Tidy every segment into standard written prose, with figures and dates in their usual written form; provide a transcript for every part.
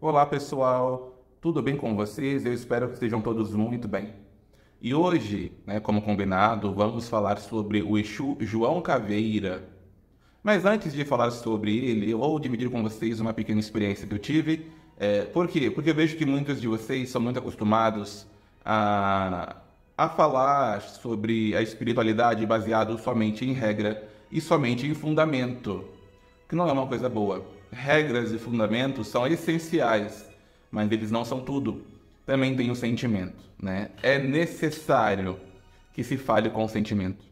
Olá pessoal, tudo bem com vocês? Eu espero que estejam todos muito bem. E hoje, como combinado, vamos falar sobre o Exu João Caveira. Mas antes de falar sobre ele, eu vou dividir com vocês uma pequena experiência que eu tive. Por quê? Porque eu vejo que muitos de vocês são muito acostumados a, a falar sobre a espiritualidade baseado somente em regra e somente em fundamento, que não é uma coisa boa. Regras e fundamentos são essenciais, mas eles não são tudo. Também tem o sentimento, né? É necessário que se fale com o sentimento.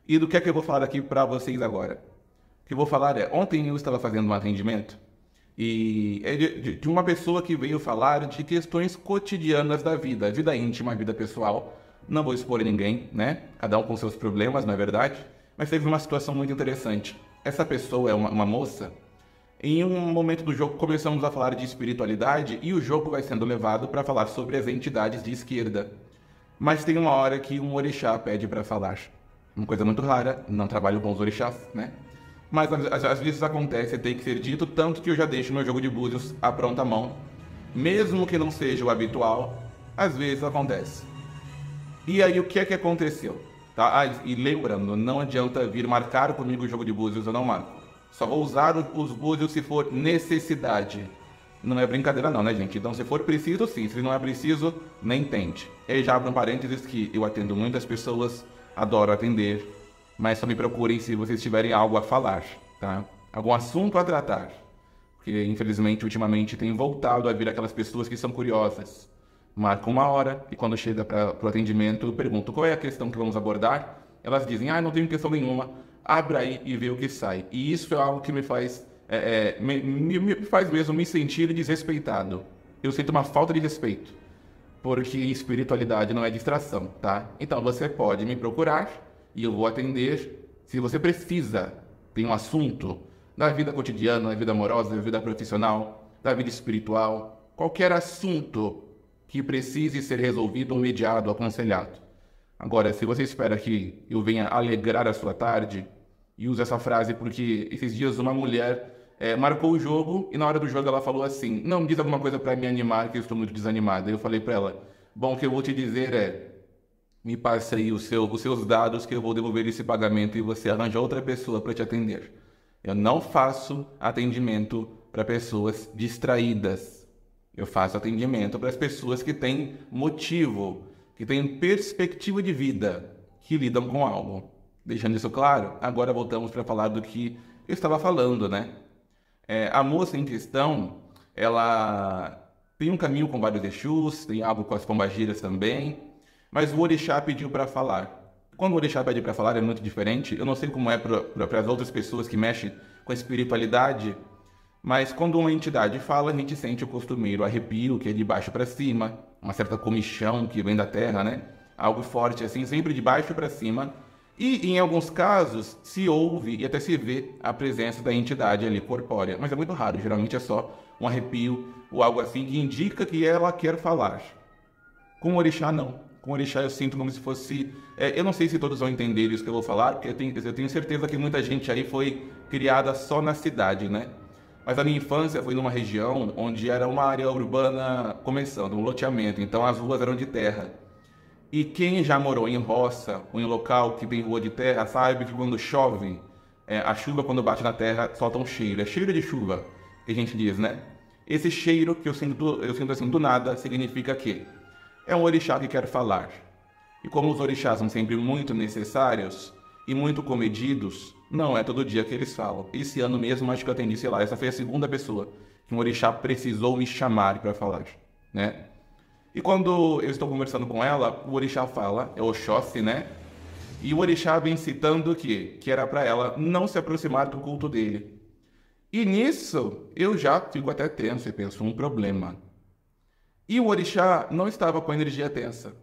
E do que é que eu vou falar aqui para vocês agora? O que eu vou falar ontem eu estava fazendo um atendimento e é de uma pessoa que veio falar de questões cotidianas da vida íntima, vida pessoal. Não vou expor ninguém, né? Cada um com seus problemas, não é verdade? Mas teve uma situação muito interessante. Essa pessoa é uma moça. Em um momento do jogo começamos a falar de espiritualidade e o jogo vai sendo levado para falar sobre as entidades de esquerda. Mas tem uma hora que um orixá pede para falar. Uma coisa muito rara, não trabalho com os orixás, né? Mas às vezes acontece, tem que ser dito, tanto que eu já deixo meu jogo de búzios à pronta mão. Mesmo que não seja o habitual, às vezes acontece. E aí o que é que aconteceu? Tá? E lembrando, não adianta vir marcar comigo o jogo de búzios, eu não marco. Só vou usar os búzios se for necessidade. Não é brincadeira não, né, gente? Então, se for preciso, sim. Se não é preciso, nem tente. E aí já abro um parênteses que eu atendo muitas pessoas, adoro atender, mas só me procurem se vocês tiverem algo a falar, tá? Algum assunto a tratar. Porque, infelizmente, ultimamente tem voltado a vir aquelas pessoas que são curiosas. Marcam uma hora e quando chega para o atendimento, eu pergunto qual é a questão que vamos abordar. Elas dizem, não tenho questão nenhuma. Abra aí e vê o que sai. E isso é algo que me faz, me faz mesmo me sentir desrespeitado. Eu sinto uma falta de respeito, porque espiritualidade não é distração, tá? Então você pode me procurar e eu vou atender. Se você precisa, tem um assunto da vida cotidiana, da vida amorosa, da vida profissional, da vida espiritual, qualquer assunto que precise ser resolvido, mediado, aconselhado. Agora, se você espera que eu venha alegrar a sua tarde, e uso essa frase porque esses dias uma mulher marcou o jogo e na hora do jogo ela falou assim, não, diz alguma coisa para me animar que eu estou muito desanimada. Eu falei para ela, bom, o que eu vou te dizer me passe aí os seus dados que eu vou devolver esse pagamento e você arranja outra pessoa para te atender. Eu não faço atendimento para pessoas distraídas. Eu faço atendimento para as pessoas que têm motivo, que têm perspectiva de vida, que lidam com algo. Deixando isso claro, agora voltamos para falar do que eu estava falando, né? A moça em questão, ela tem um caminho com vários Exus, tem algo com as pombagiras também, mas o orixá pediu para falar. Quando o orixá pede para falar é muito diferente, eu não sei como é para as outras pessoas que mexem com a espiritualidade, mas quando uma entidade fala, a gente sente o costumeiro arrepio, que é de baixo para cima, uma certa comichão que vem da terra, né? Algo forte assim, sempre de baixo para cima. E, em alguns casos, se ouve e até se vê a presença da entidade ali corpórea. Mas é muito raro, geralmente é só um arrepio ou algo assim que indica que ela quer falar. Com o orixá, não. Com o orixá eu sinto como se fosse... eu não sei se todos vão entender isso que eu vou falar, porque eu tenho certeza que muita gente aí foi criada só na cidade, né? Mas a minha infância foi numa região onde era uma área urbana começando, um loteamento. Então as ruas eram de terra. E quem já morou em roça ou em local que tem rua de terra sabe que quando chove, a chuva quando bate na terra solta um cheiro. É cheiro de chuva, que a gente diz, né? Esse cheiro que eu sinto assim do nada significa que é um orixá que quer falar. E como os orixás são sempre muito necessários e muito comedidos, não é todo dia que eles falam. Esse ano mesmo acho que eu atendi, sei lá, essa foi a segunda pessoa que um orixá precisou me chamar para falar, né? E quando eu estou conversando com ela, o orixá fala, é Oxóssi, né? E o orixá vem citando o quê? Que era para ela não se aproximar do culto dele. E nisso, eu já fico até tenso e penso, um problema. E o orixá não estava com a energia tensa.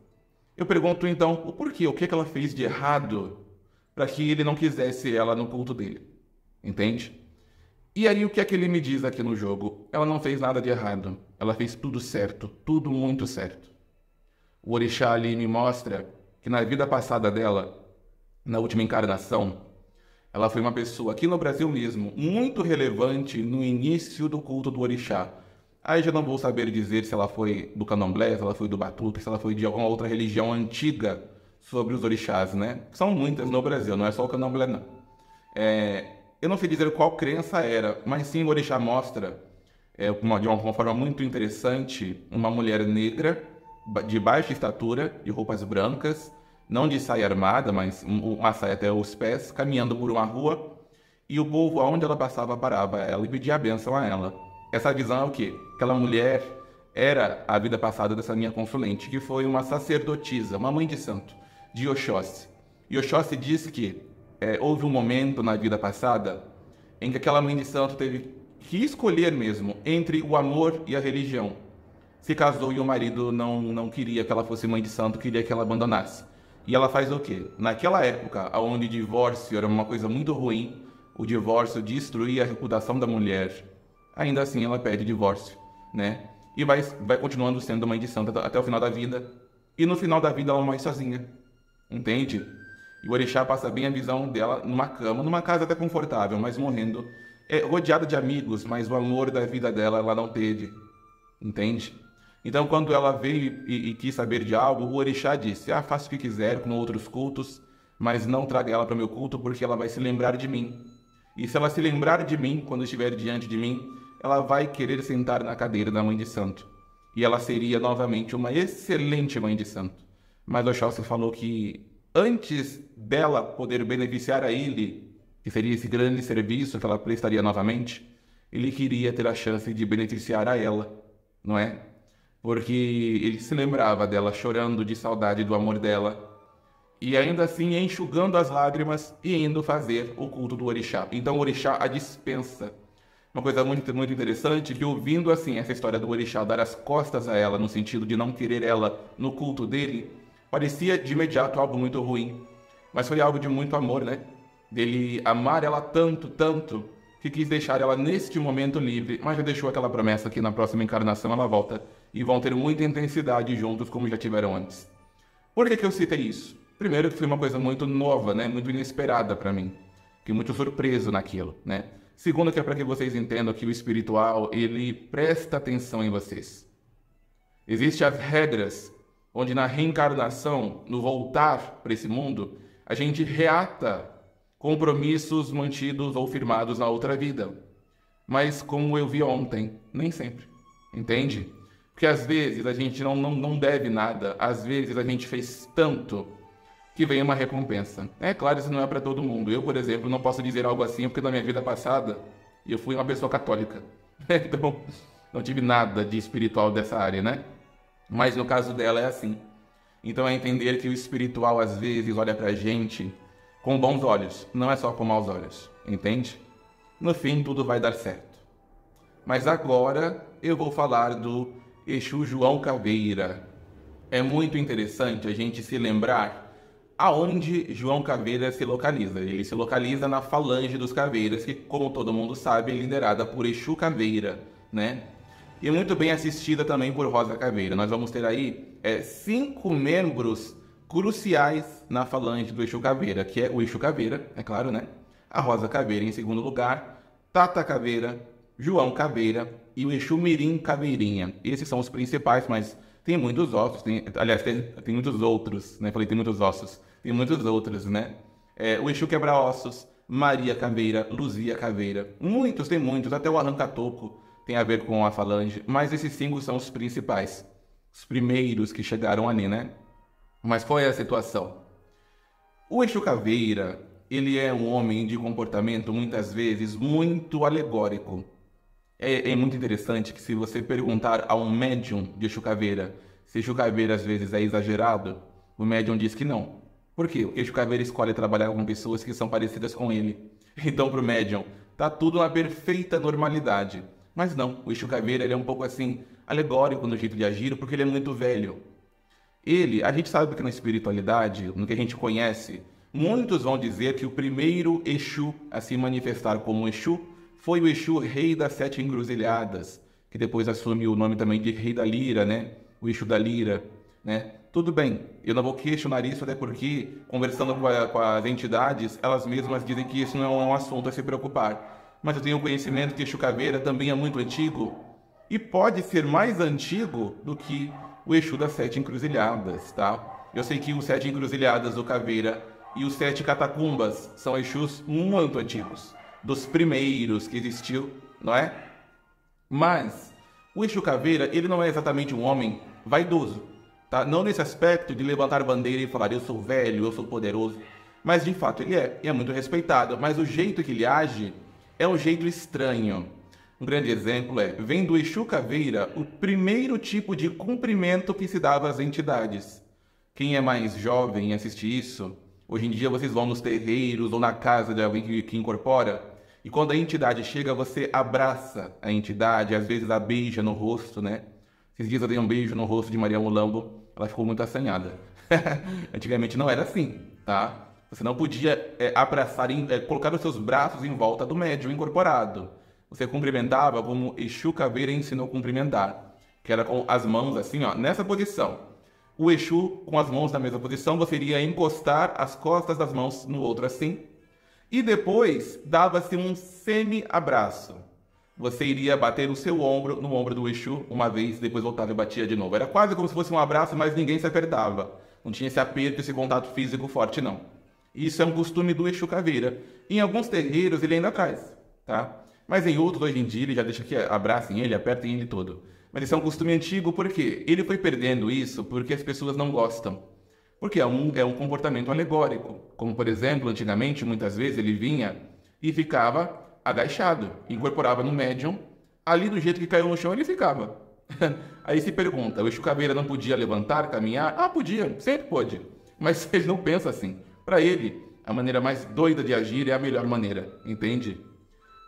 Eu pergunto então, o porquê? O que ela fez de errado para que ele não quisesse ela no culto dele? Entende? E aí o que é que ele me diz aqui no jogo? Ela não fez nada de errado. Ela fez tudo certo, tudo muito certo. O orixá ali me mostra que na vida passada dela, na última encarnação, ela foi uma pessoa aqui no Brasil mesmo, muito relevante no início do culto do orixá. Aí já não vou saber dizer se ela foi do candomblé, se ela foi do batuque, se ela foi de alguma outra religião antiga sobre os orixás, né? São muitas no Brasil, não é só o candomblé, não. Eu não sei dizer qual crença era, mas sim o orixá mostra, de uma forma muito interessante, uma mulher negra, de baixa estatura, de roupas brancas, não de saia armada, mas uma saia até os pés, caminhando por uma rua, e o povo, aonde ela passava, parava ela e pedia a bênção a ela. Essa visão é o quê? Aquela mulher era a vida passada dessa minha consulente, que foi uma sacerdotisa, uma mãe de santo, de Oxóssi. E Oxóssi disse que houve um momento na vida passada em que aquela mãe de santo teve que escolher mesmo entre o amor e a religião. Se casou e o marido não queria que ela fosse mãe de santo, queria que ela abandonasse. E ela faz o quê? Naquela época, onde o divórcio era uma coisa muito ruim, o divórcio destruía a reputação da mulher, ainda assim ela pede divórcio, né? E vai continuando sendo mãe de santo até o final da vida. E no final da vida ela morre sozinha, entende? E o orixá passa bem a visão dela numa cama, numa casa até confortável, mas morrendo, rodeada de amigos, mas o amor da vida dela ela não teve, entende? Então, quando ela veio e quis saber de algo, o orixá disse: faça o que quiser com outros cultos, mas não traga ela para o meu culto, porque ela vai se lembrar de mim. E se ela se lembrar de mim, quando estiver diante de mim, ela vai querer sentar na cadeira da mãe de santo. E ela seria novamente uma excelente mãe de santo. Mas Oxóssi falou que antes dela poder beneficiar a ele, que seria esse grande serviço que ela prestaria novamente, ele queria ter a chance de beneficiar a ela, não é? Porque ele se lembrava dela chorando de saudade do amor dela, e ainda assim enxugando as lágrimas e indo fazer o culto do orixá. Então o orixá a dispensa. Uma coisa muito, muito interessante, que ouvindo assim essa história do orixá dar as costas a ela, no sentido de não querer ela no culto dele, parecia de imediato algo muito ruim. Mas foi algo de muito amor, né? Dele amar ela tanto, tanto, que quis deixar ela neste momento livre, mas já deixou aquela promessa que na próxima encarnação ela volta e vão ter muita intensidade juntos como já tiveram antes. Por que eu citei isso? Primeiro que foi uma coisa muito nova, né? Muito inesperada para mim. Fiquei muito surpreso naquilo, né? Segundo que é para que vocês entendam que o espiritual, ele presta atenção em vocês. Existem as regras onde na reencarnação, no voltar para esse mundo, a gente reata compromissos mantidos ou firmados na outra vida. Mas como eu vi ontem, nem sempre. Entende? Porque às vezes a gente não deve nada, às vezes a gente fez tanto que vem uma recompensa. É claro, isso não é para todo mundo. Eu, por exemplo, não posso dizer algo assim porque na minha vida passada eu fui uma pessoa católica. Então, não tive nada de espiritual dessa área, né? Mas no caso dela é assim. Então é entender que o espiritual às vezes olha pra gente com bons olhos, não é só com maus olhos, entende? No fim tudo vai dar certo. Mas agora eu vou falar do Exu João Caveira. É muito interessante a gente se lembrar aonde João Caveira se localiza. Ele se localiza na Falange dos Caveiras, que, como todo mundo sabe, é liderada por Exu Caveira, né? E muito bem assistida também por Rosa Caveira. Nós vamos ter aí 5 membros cruciais na Falange do Exu Caveira, que é o Exu Caveira, é claro, né? A Rosa Caveira em segundo lugar, Tata Caveira, João Caveira e o Exu Mirim Caveirinha. Esses são os principais, mas tem muitos ossos, aliás, tem muitos outros, né? Falei tem muitos ossos, tem muitos outros, né? O Exu Quebra-Ossos, Maria Caveira, Luzia Caveira, tem muitos, até o Arranca-Toco tem a ver com a Falange, mas esses 5 são os principais, os primeiros que chegaram ali, né? Mas qual é a situação? O Exu Caveira, ele é um homem de comportamento, muitas vezes, muito alegórico. É muito interessante que se você perguntar a um médium de Exu Caveira se Exu Caveira às vezes é exagerado, o médium diz que não. Por quê? Porque Exu Caveira escolhe trabalhar com pessoas que são parecidas com ele. Então, para o médium, tá tudo na perfeita normalidade. Mas não, o Exu Caveira ele é um pouco assim, alegórico no jeito de agir, porque ele é muito velho. A gente sabe que na espiritualidade, no que a gente conhece, muitos vão dizer que o primeiro Exu a se manifestar como Exu foi o Exu Rei das 7 Encruzilhadas, que depois assume o nome também de Rei da Lira, né? O Exu da Lira, né? Tudo bem, eu não vou questionar isso, até porque, conversando com as entidades, elas mesmas dizem que isso não é um assunto a se preocupar. Mas eu tenho conhecimento que Exu Caveira também é muito antigo, e pode ser mais antigo do que o Exu das Sete Encruzilhadas, tá? Eu sei que os Sete Encruzilhadas do Caveira e os Sete Catacumbas são Exus muito antigos, dos primeiros que existiu, não é? Mas o Exu Caveira, ele não é exatamente um homem vaidoso, tá? Não nesse aspecto de levantar bandeira e falar eu sou velho, eu sou poderoso, mas de fato ele é, e é muito respeitado, mas o jeito que ele age é um jeito estranho. Um grande exemplo vem do Exu Caveira, o primeiro tipo de cumprimento que se dava às entidades. Quem é mais jovem e assiste isso, hoje em dia vocês vão nos terreiros ou na casa de alguém que incorpora, e quando a entidade chega, você abraça a entidade, às vezes a beija no rosto, né? Esses dias eu dei um beijo no rosto de Maria Mulambo, ela ficou muito assanhada. Antigamente não era assim, tá? Você não podia abraçar, colocar os seus braços em volta do médium incorporado. Você cumprimentava como Exu Caveira ensinou a cumprimentar, que era com as mãos assim, ó, nessa posição. O Exu, com as mãos na mesma posição, você iria encostar as costas das mãos no outro assim, e depois dava-se um semi-abraço. Você iria bater o seu ombro no ombro do Exu uma vez, depois voltava e batia de novo. Era quase como se fosse um abraço, mas ninguém se apertava. Não tinha esse aperto, esse contato físico forte, não. Isso é um costume do Exu Caveira. Em alguns terreiros ele ainda traz, tá? Mas em outros, hoje em dia, ele já deixa que abracem ele, apertem ele todo. Mas isso é um costume antigo, por quê? Ele foi perdendo isso porque as pessoas não gostam. Porque é um comportamento alegórico. Como, por exemplo, antigamente, muitas vezes, ele vinha e ficava agachado, incorporava no médium, ali do jeito que caiu no chão ele ficava. Aí se pergunta, o Exu Caveira não podia levantar, caminhar? Ah, podia, sempre pôde. Mas ele não pensa assim. Para ele, a maneira mais doida de agir é a melhor maneira, entende?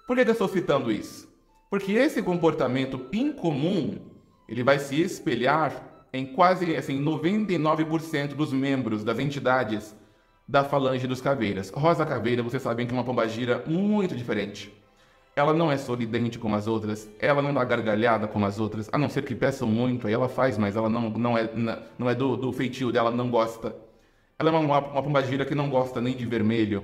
Por que eu estou citando isso? Porque esse comportamento incomum, ele vai se espelhar em quase assim, 99% dos membros das entidades da falange dos Caveiras. Rosa Caveira, vocês sabem que é uma pombagira muito diferente. Ela não é sorridente como as outras, ela não dá gargalhada como as outras, a não ser que peçam muito, aí ela faz, mas ela não é do feitio dela, não gosta. Ela é uma pombagira que não gosta nem de vermelho.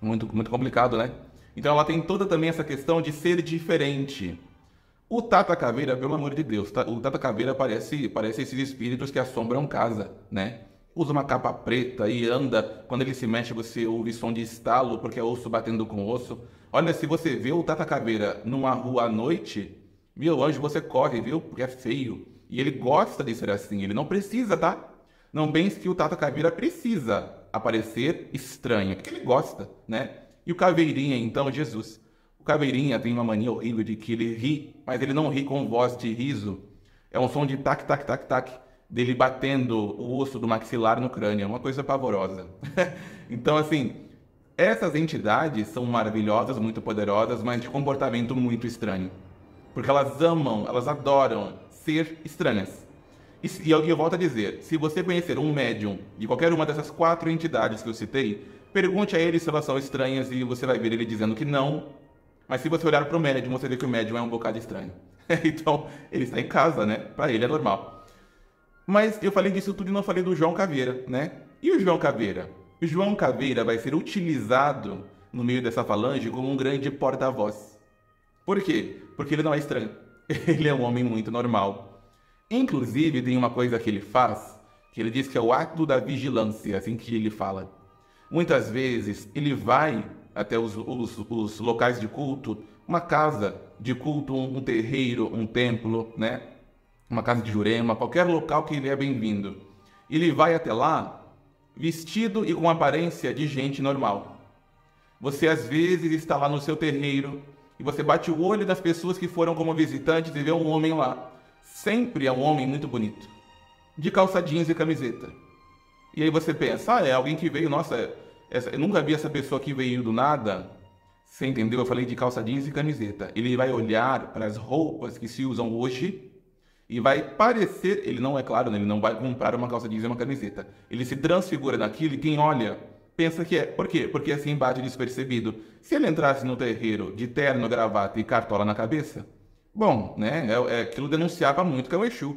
Muito, muito complicado, né? Então ela tem toda também essa questão de ser diferente. O Tata Caveira, pelo amor de Deus, o Tata Caveira parece esses espíritos que assombram casa, né? Usa uma capa preta e anda, quando ele se mexe você ouve som de estalo, porque é osso batendo com osso. Olha, se você vê o Tata Caveira numa rua à noite, meu anjo, você corre, viu? Porque é feio. E ele gosta de ser assim, ele não precisa, tá? Não pense que o Tata Caveira precisa aparecer estranho, porque ele gosta, né? E o Caveirinha, então, Jesus. O Caveirinha tem uma mania horrível de que ele ri, mas ele não ri com voz de riso. É um som de tac, tac, tac, tac, dele batendo o osso do maxilar no crânio. É uma coisa pavorosa. Então, assim, essas entidades são maravilhosas, muito poderosas, mas de comportamento muito estranho. Porque elas amam, elas adoram ser estranhas. E eu volto a dizer, se você conhecer um médium de qualquer uma dessas 4 entidades que eu citei, pergunte a ele se elas são estranhas e você vai ver ele dizendo que não. Mas se você olhar para o médium, você vê que o médium é um bocado estranho. Então, ele está em casa, né? Para ele é normal. Mas eu falei disso tudo e não falei do João Caveira, né? E o João Caveira? O João Caveira vai ser utilizado no meio dessa falange como um grande porta-voz. Por quê? Porque ele não é estranho. Ele é um homem muito normal. Inclusive, tem uma coisa que ele faz, que ele diz que é o ato da vigilância, assim que ele fala. Muitas vezes, ele vai até os locais de culto, uma casa de culto, um terreiro, um templo, né? Uma casa de Jurema, qualquer local que ele é bem-vindo. Ele vai até lá vestido e com aparência de gente normal. Você às vezes está lá no seu terreiro e você bate o olho das pessoas que foram como visitantes e vê um homem lá. Sempre é um homem muito bonito, de calça jeans e camiseta. E aí você pensa, é alguém que veio, nossa, eu nunca vi essa pessoa que veio do nada. Você entendeu? Eu falei de calça jeans e camiseta. Ele vai olhar para as roupas que se usam hoje e vai parecer, ele não é claro, né? Ele não vai comprar uma calça jeans e uma camiseta. Ele se transfigura naquilo e quem olha pensa que é. Por quê? Porque assim bate despercebido. Se ele entrasse no terreiro de terno, gravata e cartola na cabeça, bom, né? Aquilo denunciava muito que é o Exu.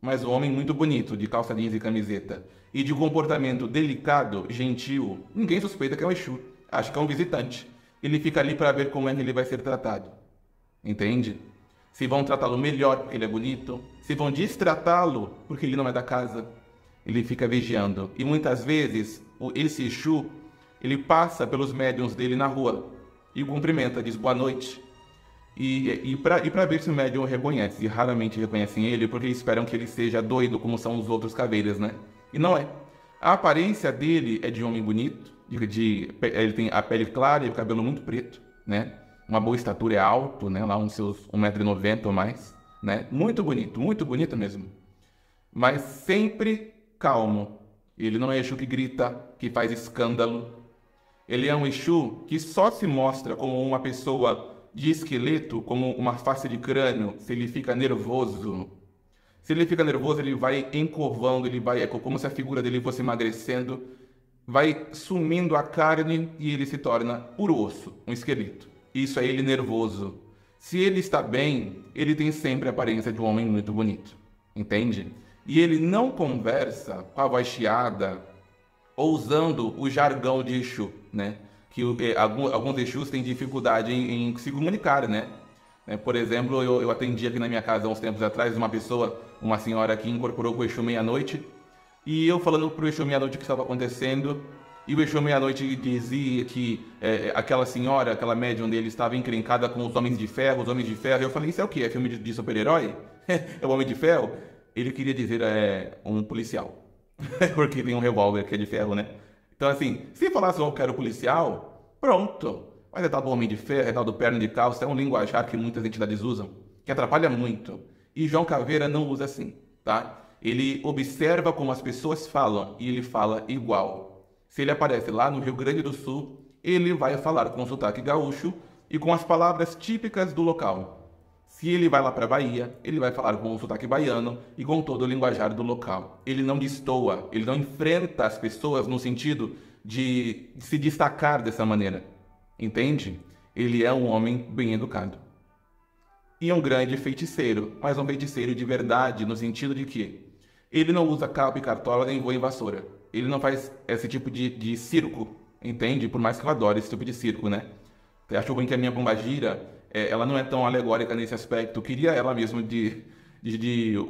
Mas um homem muito bonito, de calça jeans e camiseta, e de comportamento delicado, gentil, ninguém suspeita que é um Exu. Acha que é um visitante. Ele fica ali para ver como é que ele vai ser tratado. Entende? Se vão tratá-lo melhor porque ele é bonito, se vão destratá-lo porque ele não é da casa, ele fica vigiando. E muitas vezes, esse Exu, ele passa pelos médiuns dele na rua e o cumprimenta, diz boa noite. E para ver se o médium reconhece, e raramente reconhecem ele porque esperam que ele seja doido como são os outros caveiras, né? E não é. A aparência dele é de homem bonito, ele tem a pele clara e o cabelo muito preto, né? Uma boa estatura, é alto, né? Lá uns seus 1,90 m ou mais, né? Muito bonito mesmo. Mas sempre calmo. Ele não é Exu que grita, que faz escândalo. Ele é um Exu que só se mostra como uma pessoa de esqueleto, como uma face de crânio, se ele fica nervoso. Se ele fica nervoso, ele vai encurvando, é como se a figura dele fosse emagrecendo, vai sumindo a carne e ele se torna puro osso, um esqueleto. Isso é ele nervoso. Se ele está bem, ele tem sempre a aparência de um homem muito bonito, entende? E ele não conversa com a voz chiada ou usando o jargão de Exu, né? Que alguns Exus têm dificuldade em se comunicar, né? Por exemplo, eu atendi aqui na minha casa há uns tempos atrás uma senhora que incorporou com o Exu meia-noite, e eu falando pro Exu meia-noite o que estava acontecendo, e o Exu meia-noite dizia que aquela senhora, aquela médium dele, estava encrencada com os Homens de Ferro, eu falei, isso é o quê? É filme de super-herói? É o Homem de Ferro? Ele queria dizer um policial, porque tem um revólver que é de ferro, né? Então, assim, se falasse eu quero policial, pronto. Mas é tal do Homem de Ferro, é tal do Perna de Calça, é um linguajar que muitas entidades usam, que atrapalha muito. E João Caveira não usa assim, tá? Ele observa como as pessoas falam e ele fala igual. Se ele aparece lá no Rio Grande do Sul, ele vai falar com sotaque gaúcho e com as palavras típicas do local. Se ele vai lá para a Bahia, ele vai falar com o sotaque baiano e com todo o linguajar do local. Ele não destoa, ele não enfrenta as pessoas no sentido de se destacar dessa maneira. Entende? Ele é um homem bem educado. E um grande feiticeiro, mas um feiticeiro de verdade, no sentido de que ele não usa capa e cartola nem voa em vassoura. Ele não faz esse tipo de circo, entende? Por mais que eu adore esse tipo de circo, né? Eu acho ruim que a minha pombagira, ela não é tão alegórica nesse aspecto. Eu queria ela mesmo de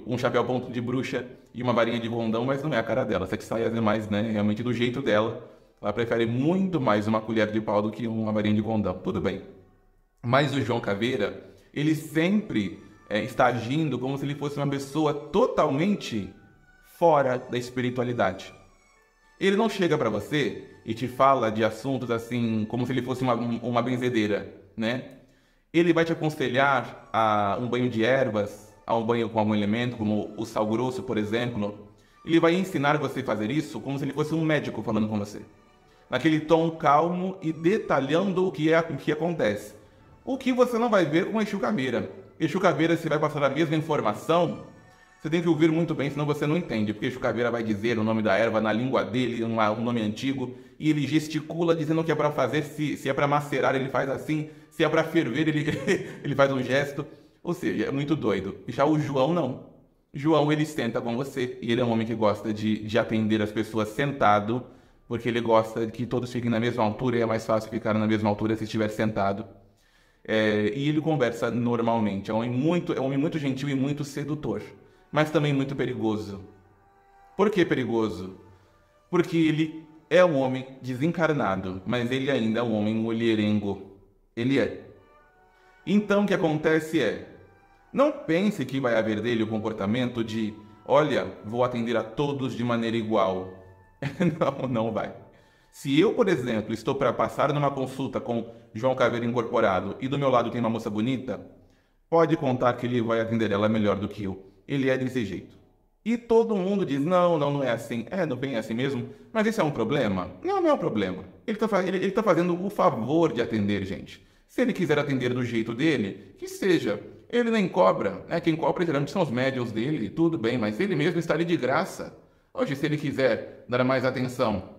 um chapéu ponto de bruxa e uma varinha de condão, mas não é a cara dela. Essa que sai é mais, né, realmente do jeito dela. Ela prefere muito mais uma colher de pau do que uma varinha de condão. Tudo bem. Mas o João Caveira, ele sempre está agindo como se ele fosse uma pessoa totalmente fora da espiritualidade. Ele não chega para você e te fala de assuntos assim, como se ele fosse uma benzedeira, né? Ele vai te aconselhar a um banho de ervas, a um banho com algum elemento, como o sal grosso, por exemplo. Ele vai ensinar você a fazer isso como se ele fosse um médico falando com você. Naquele tom calmo e detalhando o que acontece. O que você não vai ver com Exu Caveira. Exu Caveira, se vai passar a mesma informação, você tem que ouvir muito bem, senão você não entende. Porque Exu Caveira vai dizer o nome da erva na língua dele, um nome antigo, e ele gesticula dizendo que é para fazer, se é para macerar, ele faz assim, se é para ferver, ele faz um gesto. Ou seja, é muito doido. E já o João, não. João, ele senta com você, e ele é um homem que gosta de atender as pessoas sentado, porque ele gosta de que todos fiquem na mesma altura, e é mais fácil ficar na mesma altura se estiver sentado. E ele conversa normalmente. É um homem muito gentil e muito sedutor, mas também muito perigoso. Por que perigoso? Porque ele é um homem desencarnado, mas ele ainda é um homem mulherengo. Ele é. Então o que acontece não pense que vai haver dele o comportamento de, olha, vou atender a todos de maneira igual. Não vai. Se eu, por exemplo, estou para passar numa consulta com João Caveira incorporado e do meu lado tem uma moça bonita, pode contar que ele vai atender ela melhor do que eu. Ele é desse jeito. E todo mundo diz, não é assim. Não bem assim mesmo. Mas isso é um problema? Não é um problema. Ele está fazendo o favor de atender, gente. Se ele quiser atender do jeito dele, que seja. Ele nem cobra. Quem cobra geralmente são os médiuns dele, tudo bem, mas ele mesmo está ali de graça. Hoje, se ele quiser dar mais atenção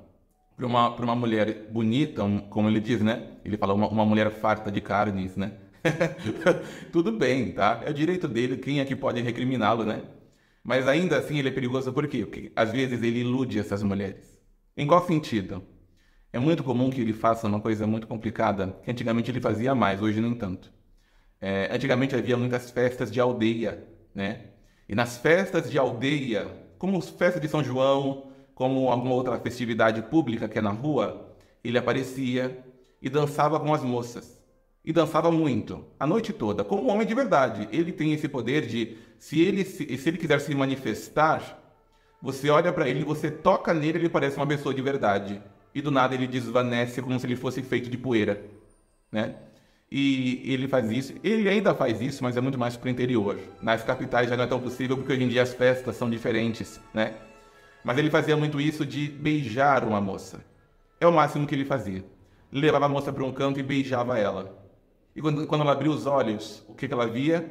para uma mulher bonita, como ele diz, né? Ele fala uma mulher farta de carnes, né? Tudo bem, tá? É o direito dele, quem é que pode recriminá-lo, né? Mas ainda assim ele é perigoso por quê? Porque às vezes ele ilude essas mulheres. Em qual sentido? É muito comum que ele faça uma coisa muito complicada, que antigamente ele fazia mais, hoje nem tanto. Antigamente havia muitas festas de aldeia, né? E nas festas de aldeia, como festa de São João, como alguma outra festividade pública que é na rua, ele aparecia e dançava com as moças. E dançava muito, a noite toda, como um homem de verdade. Ele tem esse poder de, se ele quiser se manifestar, você olha pra ele, você toca nele, ele parece uma pessoa de verdade. E do nada ele desvanece como se ele fosse feito de poeira, né? E ele faz isso, ele ainda faz isso, mas é muito mais pro interior. Nas capitais já não é tão possível porque hoje em dia as festas são diferentes, né? Mas ele fazia muito isso de beijar uma moça. É o máximo que ele fazia. Ele levava a moça para um canto e beijava ela. E quando ela abriu os olhos, o que ela via?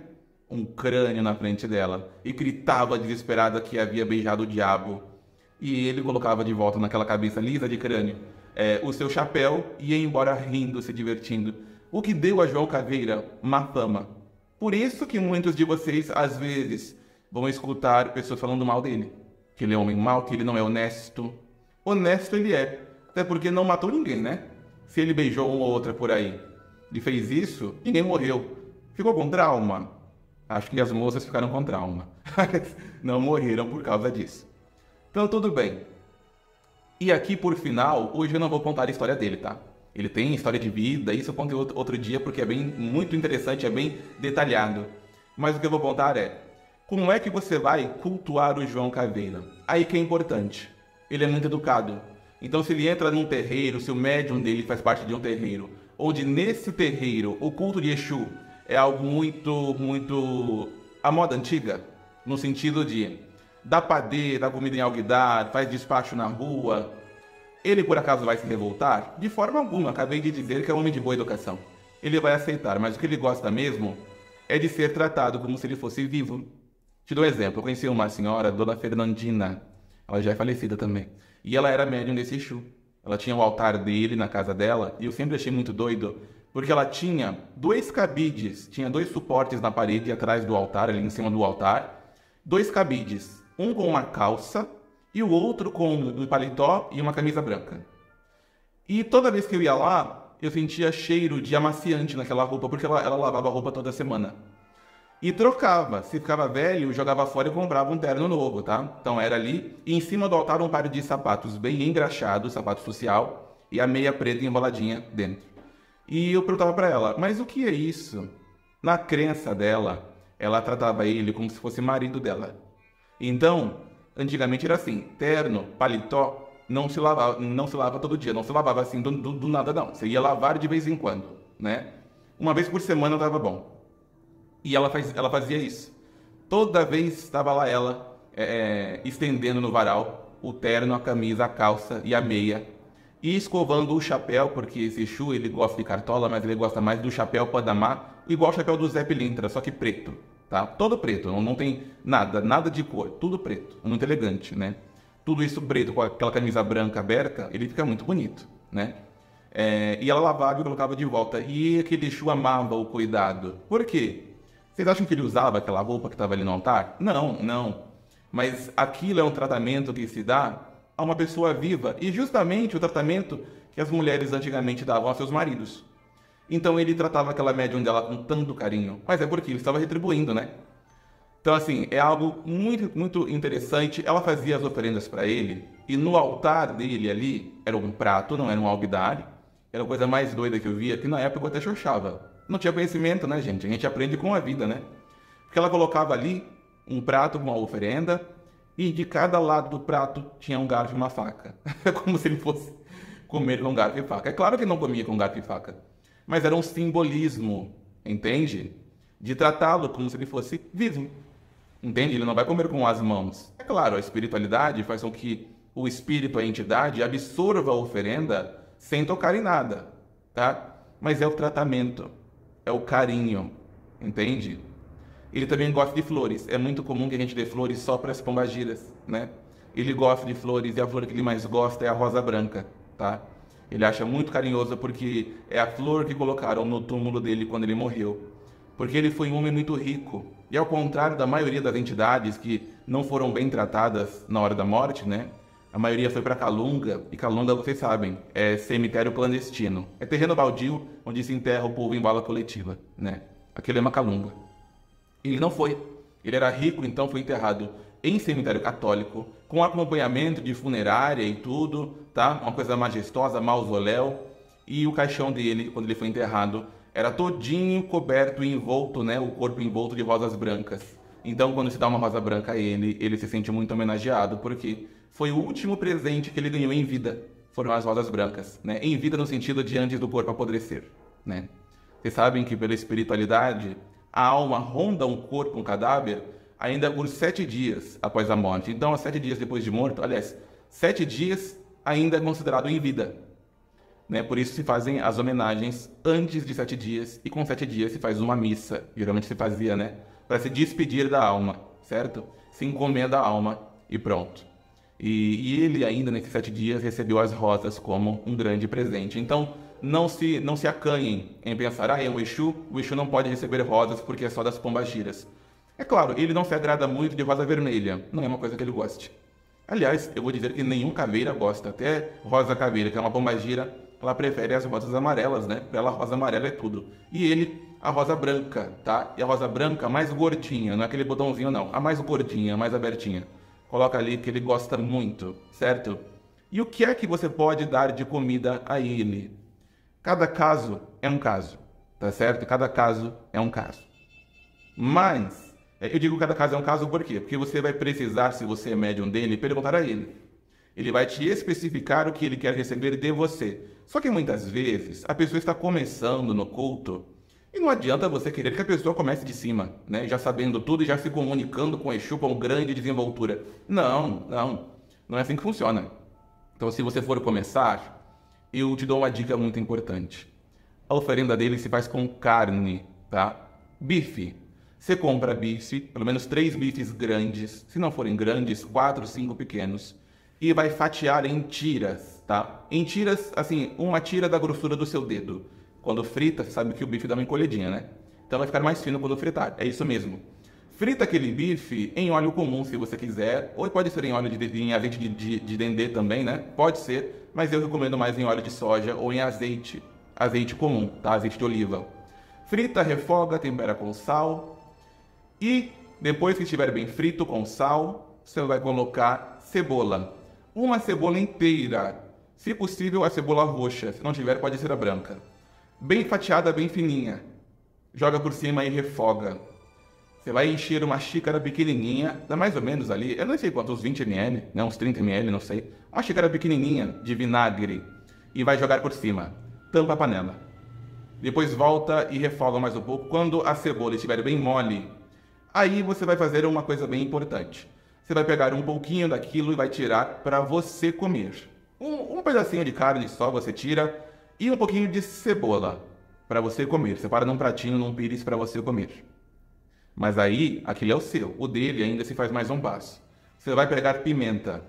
Um crânio na frente dela. E gritava desesperada que havia beijado o diabo. E ele colocava de volta naquela cabeça lisa de crânio o seu chapéu e ia embora rindo, se divertindo. O que deu a João Caveira má fama. Por isso que muitos de vocês, às vezes, vão escutar pessoas falando mal dele. Que ele é um homem mau, que ele não é honesto. Honesto ele é. Até porque não matou ninguém, né? Se ele beijou uma ou outra por aí, ele fez isso, ninguém morreu. Ficou com trauma? Acho que as moças ficaram com trauma. Não morreram por causa disso. Então tudo bem. E aqui por final, hoje eu não vou contar a história dele, tá? Ele tem história de vida, isso eu contei outro dia porque é muito interessante, é bem detalhado. Mas o que eu vou contar é, como é que você vai cultuar o João Caveira? Aí que é importante. Ele é muito educado. Então se ele entra num terreiro, se o médium dele faz parte de um terreiro, onde nesse terreiro o culto de Exu é algo muito à moda antiga, no sentido de dá padeiro, dá comida em alguidar, faz despacho na rua, ele por acaso vai se revoltar? De forma alguma, acabei de dizer que é um homem de boa educação. Ele vai aceitar, mas o que ele gosta mesmo é de ser tratado como se ele fosse vivo. Te dou um exemplo, eu conheci uma senhora, Dona Fernandina, ela já é falecida também, e ela era médium desse Exu. Ela tinha o altar dele na casa dela, e eu sempre achei muito doido, porque ela tinha dois cabides, tinha dois suportes na parede atrás do altar, ali em cima do altar, dois cabides, um com uma calça e o outro com um paletó e uma camisa branca. E toda vez que eu ia lá, eu sentia cheiro de amaciante naquela roupa, porque ela lavava a roupa toda semana. E trocava, se ficava velho, jogava fora e comprava um terno novo, tá? Então era ali, e em cima do altar um par de sapatos bem engraxados, sapato social, e a meia preta emboladinha dentro. E eu perguntava para ela, mas o que é isso? Na crença dela, ela tratava ele como se fosse marido dela. Então, antigamente era assim, terno, paletó, não se lava todo dia, não se lavava assim do nada não. Você ia lavar de vez em quando, né? Uma vez por semana estava bom. E ela fazia isso. Toda vez estava lá ela, estendendo no varal o terno, a camisa, a calça e a meia. E escovando o chapéu, porque esse Exu, ele gosta de cartola, mas ele gosta mais do chapéu Padamá, igual o chapéu do Zé Pilintra, só que preto, tá? Todo preto, não tem nada de cor, tudo preto, muito elegante, né? Tudo isso preto, com aquela camisa branca aberta, ele fica muito bonito, né? E ela lavava e colocava de volta. E aquele Exu amava o cuidado. Por quê? Vocês acham que ele usava aquela roupa que estava ali no altar? Não. Mas aquilo é um tratamento que se dá a uma pessoa viva. E justamente o tratamento que as mulheres antigamente davam aos seus maridos. Então ele tratava aquela médium dela com tanto carinho. Mas é porque ele estava retribuindo, né? Então assim, é algo muito interessante. Ela fazia as oferendas para ele. E no altar dele ali, era um prato, não era um alguidar. Era a coisa mais doida que eu via, que na época eu até xoxava. Não tinha conhecimento, né, gente? A gente aprende com a vida, né? Porque ela colocava ali um prato com uma oferenda e de cada lado do prato tinha um garfo e uma faca. Como se ele fosse comer com garfo e faca. É claro que ele não comia com garfo e faca, mas era um simbolismo, entende? De tratá-lo como se ele fosse vivo, entende? Ele não vai comer com as mãos. É claro, a espiritualidade faz com que o espírito, a entidade, absorva a oferenda sem tocar em nada, tá? Mas é o tratamento. É o carinho, entende? Ele também gosta de flores. É muito comum que a gente dê flores só para as pombagiras, né? Ele gosta de flores e a flor que ele mais gosta é a rosa branca, tá? Ele acha muito carinhoso porque é a flor que colocaram no túmulo dele quando ele morreu. Porque ele foi um homem muito rico. E ao contrário da maioria das entidades que não foram bem tratadas na hora da morte, né? A maioria foi para Calunga, e Calunga, vocês sabem, é cemitério clandestino. É terreno baldio onde se enterra o povo em bala coletiva, né? aquele é Macalunga. Ele não foi. Ele era rico, então foi enterrado em cemitério católico, com acompanhamento de funerária e tudo, tá? Uma coisa majestosa, mausoléu. E o caixão dele, quando ele foi enterrado, era todinho coberto e envolto, né? O corpo envolto de rosas brancas. Então, quando se dá uma rosa branca a ele, ele se sente muito homenageado, porque foi o último presente que ele ganhou em vida. Foram as rosas brancas, né? Em vida no sentido de antes do corpo apodrecer, né? Vocês sabem que pela espiritualidade, a alma ronda um corpo, um cadáver, ainda por 7 dias após a morte. Então, 7 dias depois de morto, aliás, 7 dias ainda é considerado em vida, né? Por isso se fazem as homenagens antes de 7 dias, e com 7 dias se faz uma missa, geralmente se fazia, né? Para se despedir da alma, certo? Se encomenda a alma e pronto. E ele ainda nesses 7 dias recebeu as rosas como um grande presente. Então não se acanhem em pensar, é o Exu não pode receber rosas porque é só das pombagiras. É claro, ele não se agrada muito de rosa vermelha, não é uma coisa que ele goste. Aliás, eu vou dizer que nenhum caveira gosta, até rosa caveira, que é uma pombagira, ela prefere as rosas amarelas, né? Para ela, rosa amarela é tudo. E ele, a rosa branca, tá? E a rosa branca mais gordinha, não é aquele botãozinho não, a mais gordinha, a mais abertinha. Coloca ali que ele gosta muito, certo? E o que é que você pode dar de comida a ele? Cada caso é um caso, tá certo? Cada caso é um caso. Mas, eu digo cada caso é um caso por quê? Porque você vai precisar, se você é médium dele, perguntar a ele. Ele vai te especificar o que ele quer receber de você. Só que muitas vezes a pessoa está começando no culto e não adianta você querer que a pessoa comece de cima, né? Já sabendo tudo e já se comunicando com o Exu com grande desenvoltura. Não é assim que funciona. Então, se você for começar, eu te dou uma dica muito importante. A oferenda dele se faz com carne, tá? Bife. Você compra bife, pelo menos 3 bifes grandes, se não forem grandes, 4, 5 pequenos, e vai fatiar em tiras, tá? Em tiras, assim, uma tira da grossura do seu dedo. Quando frita, você sabe que o bife dá uma encolhedinha, né? Então vai ficar mais fino quando fritar, é isso mesmo. Frita aquele bife em óleo comum, se você quiser, ou pode ser em óleo em azeite de dendê também, né? Pode ser, mas eu recomendo mais em óleo de soja ou em azeite comum, tá? Azeite de oliva. Frita, refoga, tempera com sal e depois que estiver bem frito com sal, você vai colocar cebola. Uma cebola inteira, se possível a cebola roxa, se não tiver pode ser a branca. Bem fatiada, bem fininha. Joga por cima e refoga. Você vai encher uma xícara pequenininha, dá mais ou menos ali, eu não sei quantos, uns 20 ml, né, uns 30 ml, não sei. Uma xícara pequenininha de vinagre e vai jogar por cima. Tampa a panela. Depois volta e refoga mais um pouco. Quando a cebola estiver bem mole, aí você vai fazer uma coisa bem importante. Você vai pegar um pouquinho daquilo e vai tirar para você comer. Um pedacinho de carne só você tira e um pouquinho de cebola para você comer. Separa num pratinho, num pires para você comer. Mas aí, aquele é o seu. O dele ainda se faz mais um passo. Você vai pegar pimenta.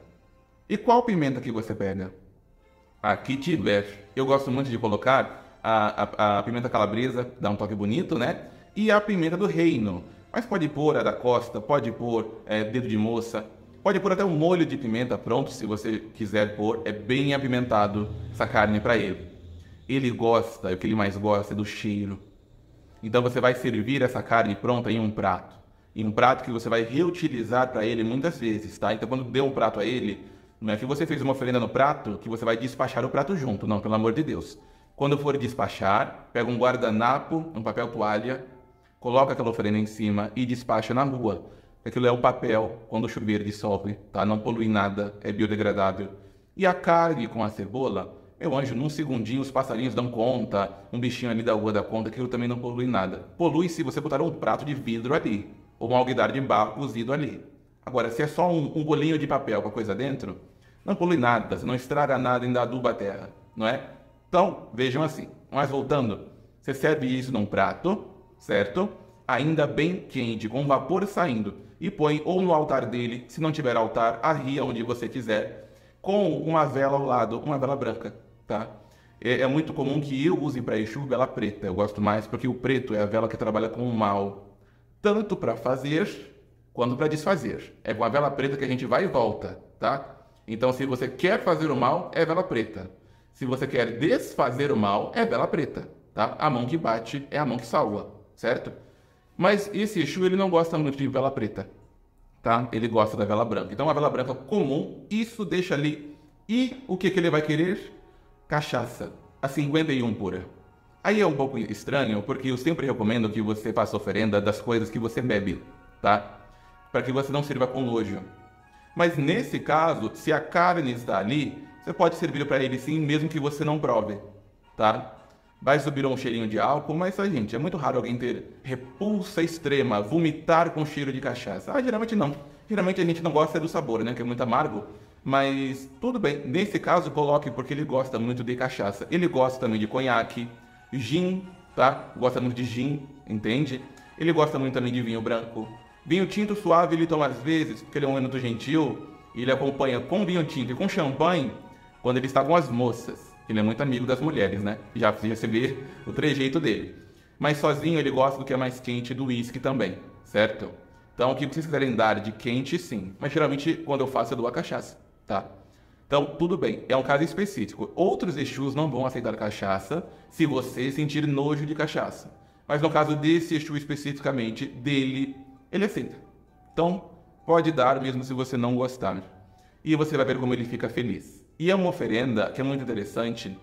E qual pimenta que você pega? A que tiver. Eu gosto muito de colocar a pimenta calabresa, dá um toque bonito, né? E a pimenta do reino. Mas pode pôr a da costa, pode pôr dedo de moça, pode pôr até um molho de pimenta pronto, se você quiser pôr. É bem apimentado essa carne para ele. Ele gosta, o que ele mais gosta é do cheiro. Então você vai servir essa carne pronta em um prato. Em um prato que você vai reutilizar para ele muitas vezes, tá? Então quando deu um prato a ele, não é que você fez uma oferenda no prato que você vai despachar o prato junto, não, pelo amor de Deus. Quando for despachar, pega um guardanapo, um papel toalha, coloca aquela oferenda em cima e despacha na rua. Aquilo é o papel, quando chover dissolve, tá? Não polui nada, é biodegradável. E a carne com a cebola, meu anjo, num segundinho os passarinhos dão conta, um bichinho ali da rua dá conta, aquilo também não polui nada. Polui se você botar um prato de vidro ali, ou um alguidar de barro cozido ali. Agora, se é só um bolinho de papel com a coisa dentro, não polui nada, não estraga nada, ainda aduba a terra, não é? Então, vejam assim. Mas voltando, você serve isso num prato, certo? Ainda bem quente, com vapor saindo, e põe ou no altar dele, se não tiver altar, arria onde você quiser, com uma vela ao lado, uma vela branca, tá? É muito comum que eu use para Exu vela preta. Eu gosto mais porque o preto é a vela que trabalha com o mal, tanto para fazer quanto para desfazer. É com a vela preta que a gente vai e volta, tá? Então, se você quer fazer o mal, é vela preta. Se você quer desfazer o mal, é vela preta, tá? A mão que bate é a mão que salva, certo? Mas esse Exu, ele não gosta muito de vela preta, tá? Ele gosta da vela branca. Então, a vela branca comum, isso deixa ali. E o que ele vai querer? Cachaça, a 51 pura. Aí é um pouco estranho, porque eu sempre recomendo que você faça oferenda das coisas que você bebe, tá? Para que você não sirva com nojo. Mas nesse caso, se a carne está ali, você pode servir para ele sim, mesmo que você não prove, tá? Vai subir um cheirinho de álcool, mas, gente, é muito raro alguém ter repulsa extrema, vomitar com cheiro de cachaça. Geralmente não. Geralmente a gente não gosta do sabor, né? Que é muito amargo. Mas tudo bem. Nesse caso, coloque porque ele gosta muito de cachaça. Ele gosta também de conhaque, gin, tá? Gosta muito de gin, entende? Ele gosta muito também de vinho branco. Vinho tinto suave ele toma às vezes, porque ele é um muito gentil. E ele acompanha com vinho tinto e com champanhe quando ele está com as moças. Ele é muito amigo das mulheres, né? Já se vê o trejeito dele. Mas sozinho ele gosta do que é mais quente, do uísque também, certo? Então, o que vocês quiserem dar de quente, sim. Mas geralmente, quando eu faço, eu dou a cachaça, tá? Então, tudo bem. É um caso específico. Outros Exus não vão aceitar cachaça se você sentir nojo de cachaça. Mas no caso desse Exu especificamente, dele, ele aceita. Então, pode dar mesmo se você não gostar. E você vai ver como ele fica feliz. E é uma oferenda que é muito interessante,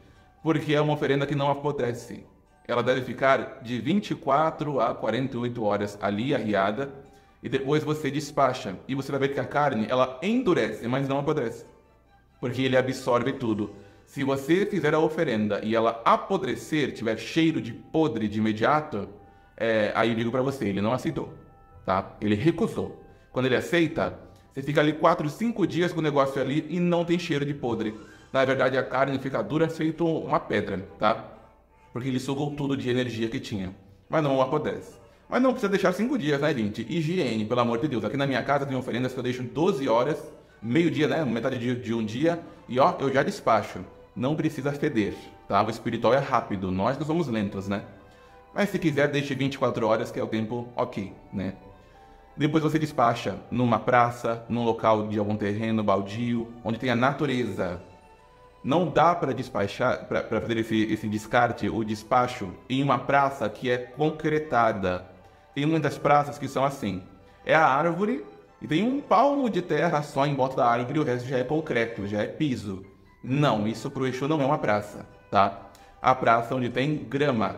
porque é uma oferenda que não apodrece. Ela deve ficar de 24 a 48 horas ali arriada, e depois você despacha. E você vai ver que a carne, ela endurece, mas não apodrece. Porque ele absorve tudo. Se você fizer a oferenda e ela apodrecer, tiver cheiro de podre de imediato, aí eu digo para você, ele não aceitou, tá? Ele recusou. Quando ele aceita, você fica ali 4, 5 dias com o negócio ali e não tem cheiro de podre. Na verdade, a carne fica dura feito uma pedra, tá? Porque ele sugou tudo de energia que tinha. Mas não apodrece. Mas não precisa deixar 5 dias, né, gente? Higiene, pelo amor de Deus. Aqui na minha casa tem oferendas que eu deixo 12 horas, meio-dia, né? Metade de um dia. E ó, eu já despacho. Não precisa feder, tá? O espiritual é rápido. Nós que somos lentos, né? Mas se quiser, deixe 24 horas, que é o tempo ok, né? Depois você despacha numa praça, num local de algum terreno baldio, onde tem a natureza. Não dá para despachar, para fazer esse descarte, o despacho, em uma praça que é concretada. Tem muitas praças que são assim. É a árvore e tem um palmo de terra só em volta da árvore e o resto já é concreto, já é piso. Não, isso pro Exu não é uma praça, tá? A praça onde tem grama.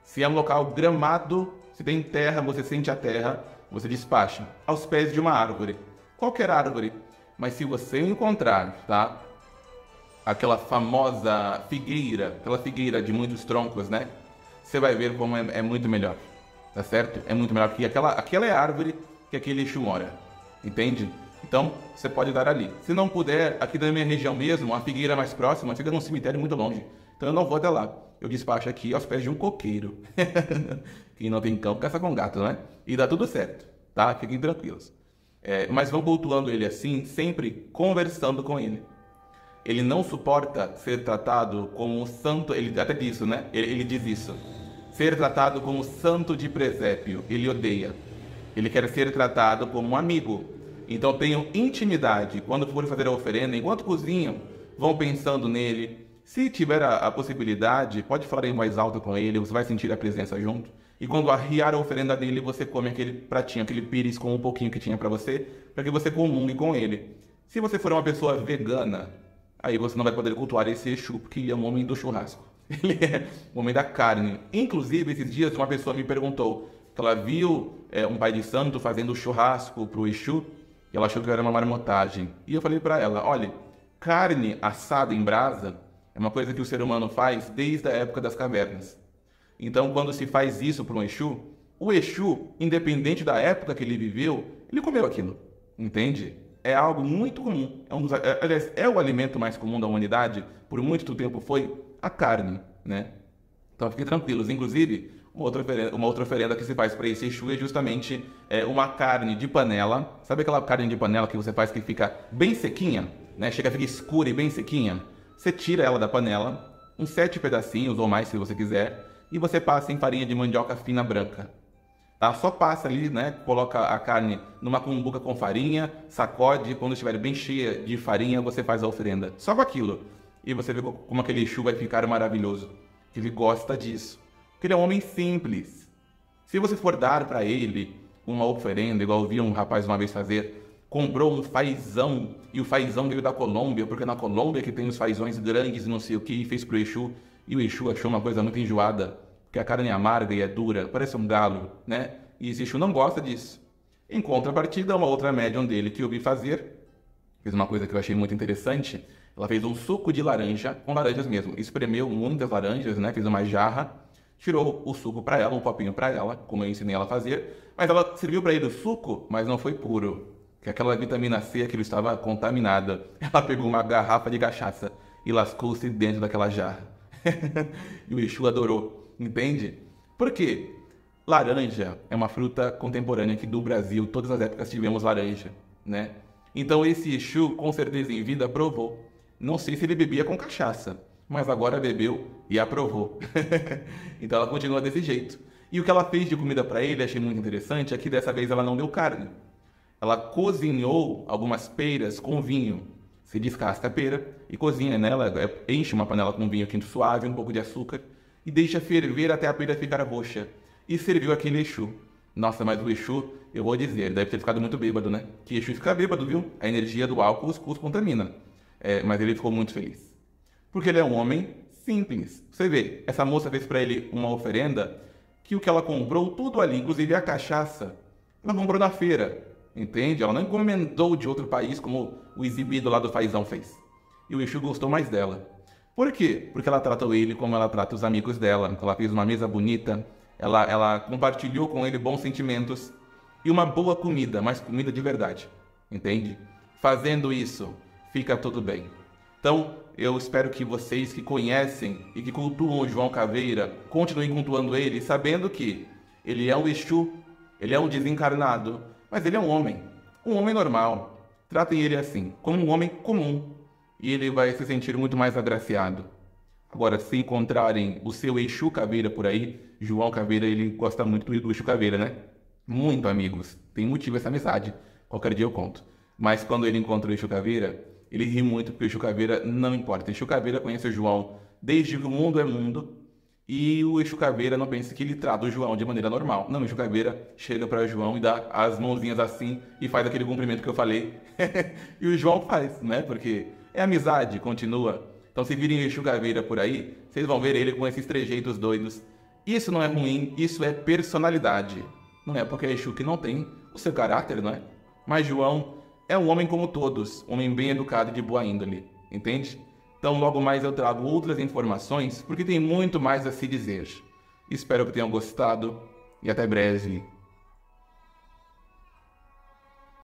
Se é um local gramado, se tem terra, você sente a terra, você despacha aos pés de uma árvore, qualquer árvore. Mas se você encontrar, tá? Aquela famosa figueira, aquela figueira de muitos troncos, né? Você vai ver como é muito melhor, tá certo? É muito melhor, porque aquela é a árvore que aquele Exu mora, entende? Então, você pode dar ali. Se não puder, aqui da minha região mesmo, a figueira mais próxima fica num cemitério muito longe. Então eu não vou até lá. Eu despacho aqui aos pés de um coqueiro. Quem não tem cão, caça com gato, né? E dá tudo certo, tá? Fiquem tranquilos. Mas vão cultuando ele assim, sempre conversando com ele. Ele não suporta ser tratado como um santo, ele até diz isso, né? Ele diz isso. Ser tratado como santo de presépio, ele odeia. Ele quer ser tratado como um amigo. Então tenham intimidade. Quando forem fazer a oferenda, enquanto cozinham, vão pensando nele. Se tiver a possibilidade, pode falar em voz alta com ele, você vai sentir a presença junto. E quando arriar a oferenda dele, você come aquele pratinho, aquele pires com um pouquinho que tinha para você que comungue com ele. Se você for uma pessoa vegana, aí você não vai poder cultuar esse Exu, porque ele é um homem do churrasco. Ele é o homem da carne. Inclusive, esses dias, uma pessoa me perguntou que ela viu um pai de santo fazendo churrasco pro Exu, e ela achou que era uma marmotagem. E eu falei para ela, olha, carne assada em brasa é uma coisa que o ser humano faz desde a época das cavernas. Então, quando se faz isso para um Exu, o Exu, independente da época que ele viveu, ele comeu aquilo, entende? É algo muito comum. Aliás, é o alimento mais comum da humanidade, por muito tempo foi a carne, né? Então, fiquem tranquilos. Inclusive, uma outra oferenda que se faz para esse Exu é justamente uma carne de panela. Sabe aquela carne de panela que você faz que fica bem sequinha, né? Fica escura e bem sequinha? Você tira ela da panela, uns 7 pedacinhos ou mais se você quiser, e você passa em farinha de mandioca fina branca. Tá? Só passa ali, né? Coloca a carne numa cumbuca com farinha, sacode, quando estiver bem cheia de farinha, você faz a oferenda. Só com aquilo. E você vê como aquele Exu vai ficar maravilhoso. Ele gosta disso. Porque ele é um homem simples. Se você for dar para ele uma oferenda, igual eu vi um rapaz uma vez fazer, comprou um fazão, e o fazão veio da Colômbia, porque na Colômbia que tem os fazões grandes e não sei o que, e fez pro Exu, e o Exu achou uma coisa muito enjoada, porque a carne é amarga e é dura, parece um galo, né? E esse Exu não gosta disso. Em contrapartida, uma outra médium dele que eu vi fazer, fez uma coisa que eu achei muito interessante, ela fez um suco de laranja, com laranjas mesmo, espremeu muitas laranjas, né? Fez uma jarra, tirou o suco para ela, um copinho para ela, como eu ensinei ela a fazer, mas ela serviu para ele o suco, mas não foi puro, que aquela vitamina C, aquilo estava contaminada. Ela pegou uma garrafa de cachaça e lascou-se dentro daquela jarra. E o Exu adorou, entende? Por quê? Laranja é uma fruta contemporânea aqui do Brasil, todas as épocas tivemos laranja, né? Então esse Exu, com certeza em vida, provou. Não sei se ele bebia com cachaça, mas agora bebeu e aprovou. Então ela continua desse jeito. E o que ela fez de comida para ele, achei muito interessante, é que dessa vez ela não deu carne. Ela cozinhou algumas peiras com vinho. Se descasca a pera e cozinha nela, enche uma panela com vinho quente suave, um pouco de açúcar e deixa ferver até a pera ficar roxa. E serviu aquele Exu. Nossa, mas o Exu, eu vou dizer, deve ter ficado muito bêbado, né? Que Exu fica bêbado, viu? A energia do álcool os contamina. Mas ele ficou muito feliz. Porque ele é um homem simples. Você vê, essa moça fez para ele uma oferenda que o que ela comprou, tudo ali, inclusive a cachaça, ela comprou na feira. Entende? Ela não encomendou de outro país como o exibido lá do Fazão fez. E o Exu gostou mais dela. Por quê? Porque ela tratou ele como ela trata os amigos dela. Ela fez uma mesa bonita, ela compartilhou com ele bons sentimentos e uma boa comida, mas comida de verdade. Entende? Fazendo isso, fica tudo bem. Então, eu espero que vocês que conhecem e que cultuam o João Caveira, continuem cultuando ele, sabendo que ele é um Exu, ele é um desencarnado, mas ele é um homem normal. Tratem ele assim, como um homem comum, e ele vai se sentir muito mais agraciado. Agora, se encontrarem o seu Exu Caveira por aí, João Caveira, ele gosta muito do Exu Caveira, né? Muito, amigos. Tem motivo essa amizade. Qualquer dia eu conto. Mas quando ele encontra o Exu Caveira, ele ri muito porque o Exu Caveira não importa. O Exu Caveira conhece o João desde que o mundo é mundo. E o Exu Caveira não pensa que ele trata o João de maneira normal. Não, o Exu Caveira chega para o João e dá as mãozinhas assim e faz aquele cumprimento que eu falei. E o João faz, né? Porque é amizade, continua. Então se virem o Exu Caveira por aí, vocês vão ver ele com esses trejeitos doidos. Isso não é ruim, isso é personalidade. Não é porque é Exu que não tem o seu caráter, não é? Mas João é um homem como todos, um homem bem educado e de boa índole, entende? Então logo mais eu trago outras informações, porque tem muito mais a se dizer. Espero que tenham gostado e até breve.